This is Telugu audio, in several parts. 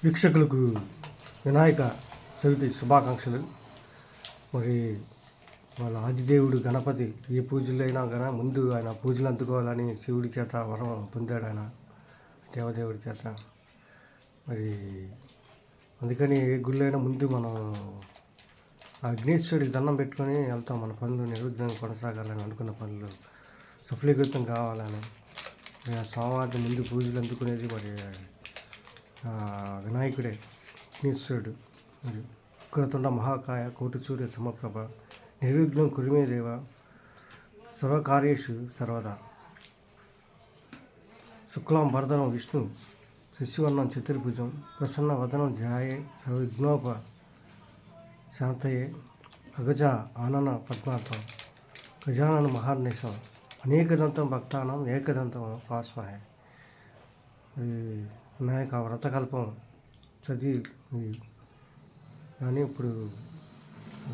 వీక్షకులకు వినాయక చవితి శుభాకాంక్షలు. మరి వాళ్ళ ఆదిదేవుడు గణపతి ఏ పూజలు అయినా కానీ ముందు ఆయన పూజలు అందుకోవాలని శివుడి చేత వరం పొందాడు, ఆయన దేవదేవుడి చేత. మరి అందుకని ఏ గుళ్ళు అయినా ముందు మనం ఆ విఘ్నేశ్వరుడికి దండం పెట్టుకొని వెళ్తాం. మన పనులు నిర్విఘ్నంగా కొనసాగాలని, అనుకున్న పనులు సఫలీకృతం కావాలని. ఆ స్వామివారి ముందు పూజలు అందుకునేది మరి వినాయకుడే, విఘ్నేశ్వరుడు. మరి ఉగ్రతుండ మహాకాయ కోటి సూర్య సమప్రభ నిర్విఘ్నం కురిమే దేవ సర్వకార్యేషు సర్వదా. శుక్లాం వరదనం విష్ణు శశివర్ణం చతుర్భుజం ప్రసన్న వదనం ధ్యాయే సర్వవిఘ్నోప శాంతయే అగజ ఆనన పద్మార్థం గజానన మహార్నిశం అనేకదంతం భక్తానం ఏకదంతం ఉపాస్మహే. వినాయక వ్రతకల్పం చదివి కానీ ఇప్పుడు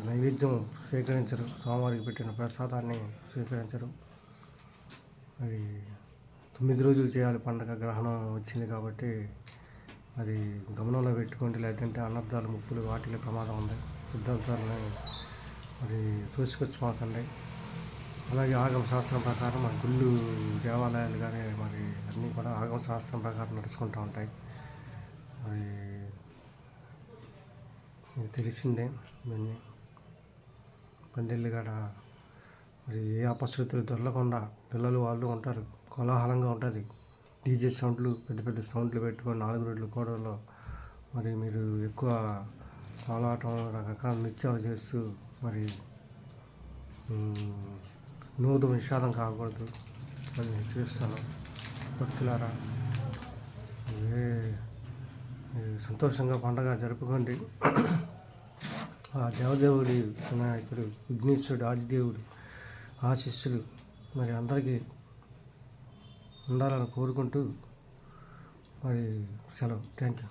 నైవేద్యం స్వీకరించరు, స్వామివారికి పెట్టిన ప్రసాదాన్ని స్వీకరించరు. అది 9 రోజులు చేయాలి పండగ. గ్రహణం వచ్చింది కాబట్టి అది గమనంలో పెట్టుకోండి, లేదంటే అనర్థాలు ముప్పులు వాటికి ప్రమాదం ఉంది. సిద్ధాంతాలని మరి తోసుకొచ్చుకోకండి. అలాగే ఆగమ శాస్త్రం ప్రకారం మన గుళ్ళు దేవాలయాలు కానీ మరి అన్నీ కూడా ఆగమ శాస్త్రం ప్రకారం నడుచుకుంటూ ఉంటాయి. మరి మీకు తెలిసిందే. ఇవన్నీ పందిళ్ళు కాడ మరి ఏ అపశృతులు దొరలకుండా పిల్లలు వాళ్ళు ఉంటారు, కోలాహలంగా ఉంటుంది. డీజే సౌండ్లు, పెద్ద పెద్ద సౌండ్లు పెట్టుకొని 4 రోడ్ల గోడలో మరి మీరు ఎక్కువ కోలాటం రకరకాల నృత్యాలు చేస్తూ మరి నూతన విషాదం కాకూడదు. అది నేను చూస్తాను. భక్తులారా, సంతోషంగా పండగ జరుపుకోండి. ఆ దేవదేవుడి వినాయకుడు విఘ్నేశ్వరుడు ఆదిదేవుడు ఆశీస్సులు మరి అందరికీ ఉండాలని కోరుకుంటూ మరి సెలవు. Thank you.